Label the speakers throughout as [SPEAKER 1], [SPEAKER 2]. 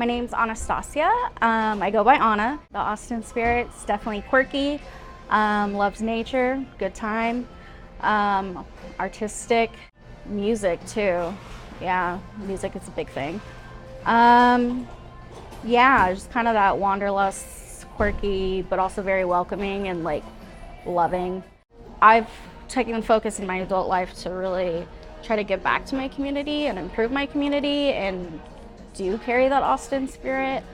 [SPEAKER 1] My name's Anastasia. I go by Ana. The Austin spirit's definitely quirky, loves nature, good time, artistic, music too. Yeah, music is a big thing. Yeah, just kind of that wanderlust, quirky, but also very welcoming and like loving. I've taken focus in my adult life to really try to give back to my community and improve my community and do carry that Austin spirit.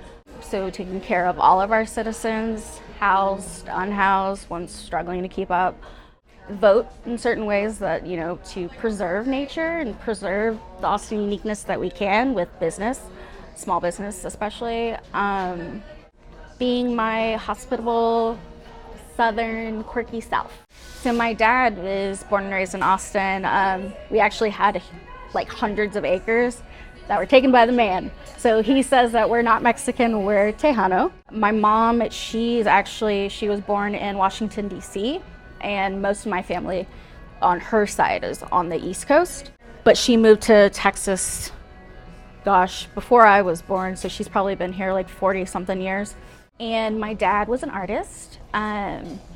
[SPEAKER 1] So taking care of all of our citizens, housed, unhoused, ones struggling to keep up. Vote in certain ways that, to preserve nature and preserve the Austin uniqueness that we can with business, small business especially. Being my hospitable, southern, quirky self. So my dad is born and raised in Austin. We actually had like hundreds of acres that were taken by the man. So he says that we're not Mexican, we're Tejano. My mom, she was born in Washington, D.C., and most of my family on her side is on the East Coast. But she moved to Texas, before I was born, so she's probably been here like 40 something years. And my dad was an artist.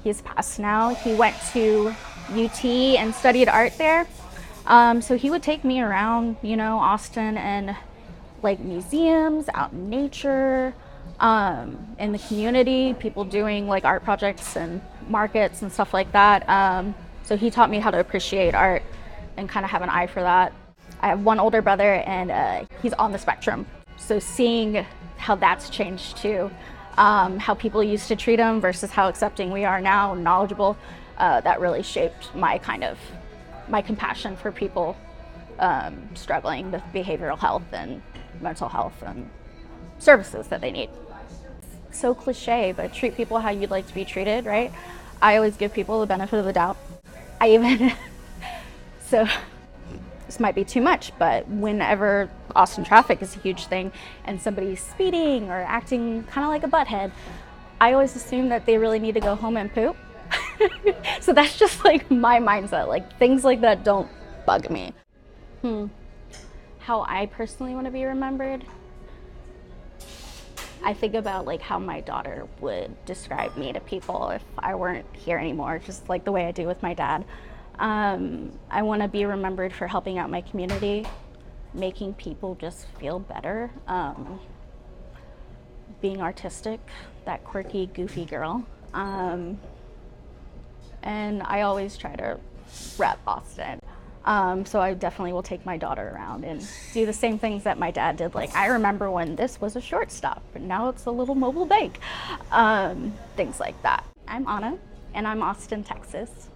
[SPEAKER 1] He's passed now. He went to UT and studied art there. So he would take me around, Austin and like museums, out in nature, in the community, people doing like art projects and markets and stuff like that. So he taught me how to appreciate art and kind of have an eye for that. I have one older brother and he's on the spectrum. So seeing how that's changed too, how people used to treat him versus how accepting we are now, knowledgeable, that really shaped my compassion for people struggling with behavioral health and mental health and services that they need. So cliche, but treat people how you'd like to be treated, right? I always give people the benefit of the doubt. So this might be too much, but whenever Austin traffic is a huge thing and somebody's speeding or acting kind of like a butthead, I always assume that they really need to go home and poop. So that's just like my mindset. Like things like that don't bug me. How I personally want to be remembered. I think about like how my daughter would describe me to people if I weren't here anymore, just like the way I do with my dad. I want to be remembered for helping out my community, making people just feel better, being artistic, that quirky, goofy girl. And I always try to rep Austin. So I definitely will take my daughter around and do the same things that my dad did. Like, I remember when this was a shortstop and now it's a little mobile bank. Things like that. I'm Ana and I'm Austin, Texas.